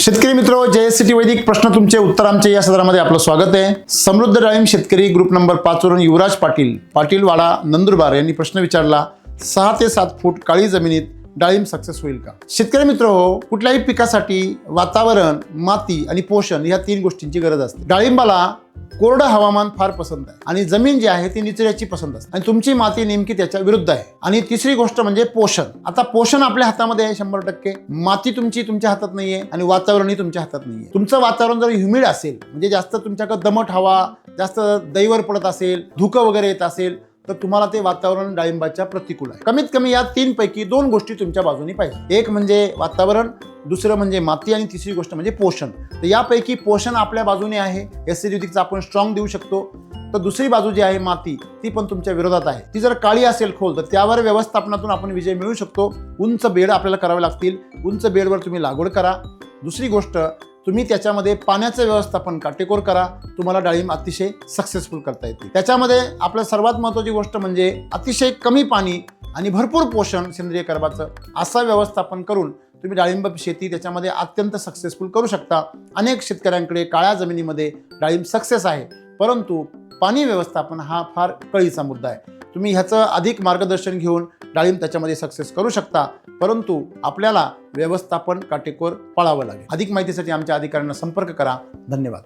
शेतकरी मित्र, JSCT वैदिक प्रश्न तुमचे उत्तर आमचे या सदरामध्ये आपलं स्वागत आहे। समृद्ध डाळिंब शेतकरी ग्रुप नंबर 5 वरून युवराज पाटीलवाडा नंदुरबार यांनी प्रश्न विचारला, 6 ते 7 फूट काळी जमिनीत डाळिंब सक्सेस होईल का? शेतकरी मित्र, कुठल्याही पिकासाठी वातावरण, माती आणि पोषण या 3 गोष्टींची गरज असते। डाळिंबाला कोरडं हवामान फार पसंत आहे आणि जमीन जी आहे ती निचऱ्याची पसंत असते आणि तुमची माती नेमकी त्याच्या विरुद्ध आहे। आणि तिसरी गोष्ट म्हणजे पोषण। आता पोषण आपल्या हातामध्ये आहे 100%, माती तुमच्या हातात नाहीये आणि वातावरणही तुमच्या हातात नाहीये। तुमचं वातावरण जर ह्युमिड असेल, म्हणजे जास्त तुमच्याकडे दमट हवा, जास्त दैवर पडत असेल, धुकं वगैरे येत असेल, तर तुम्हाला ते वातावरण डाळिंबाच्या प्रतिकूल आहे। कमीत कमी या 3 पैकी 2 गोष्टी तुमच्या बाजूने पाहिजे। एक म्हणजे वातावरण, दुसरं म्हणजे माती आणि तिसरी गोष्ट म्हणजे पोषण। तर यापैकी पोषण आपल्या बाजूने आहे, SCT आपण स्ट्रॉंग देऊ शकतो, तर दुसरी बाजू जी आहे माती, ती पण तुमच्या विरोधात आहे। ती जर काळी असेल खोल, तर त्यावर व्यवस्थापनातून आपण विजय मिळवू शकतो। उंच बेड आपल्याला करावे लागतील, उंच बेडवर तुम्ही लागवड करा। दुसरी गोष्ट, तुम्ही त्याच्यामध्ये पाण्याचं व्यवस्थापन काटेकोर करा, तुम्हाला डाळिंब अतिशय सक्सेसफुल करता येते। त्याच्यामध्ये आपल्या सर्वात महत्त्वाची गोष्ट म्हणजे अतिशय कमी पाणी आणि भरपूर पोषण सेंद्रिय कर्बाचं असं व्यवस्थापन करून तुम्ही डाळिंब शेती त्याच्यामध्ये अत्यंत सक्सेसफुल करू शकता। अनेक शेतकऱ्यांकडे काळ्या जमिनीमध्ये डाळिंब सक्सेस आहे, परंतु पाणी व्यवस्थापन हा फार कळीचा मुद्दा आहे। तुम्ही ह्याचं अधिक मार्गदर्शन घेऊन डाळिंब त्याच्यामध्ये सक्सेस करू शकता, परंतु आपल्याला व्यवस्थापन काटेकोर पाळावं लागेल। अधिक माहितीसाठी आमच्या अधिकाऱ्यांना संपर्क करा। धन्यवाद।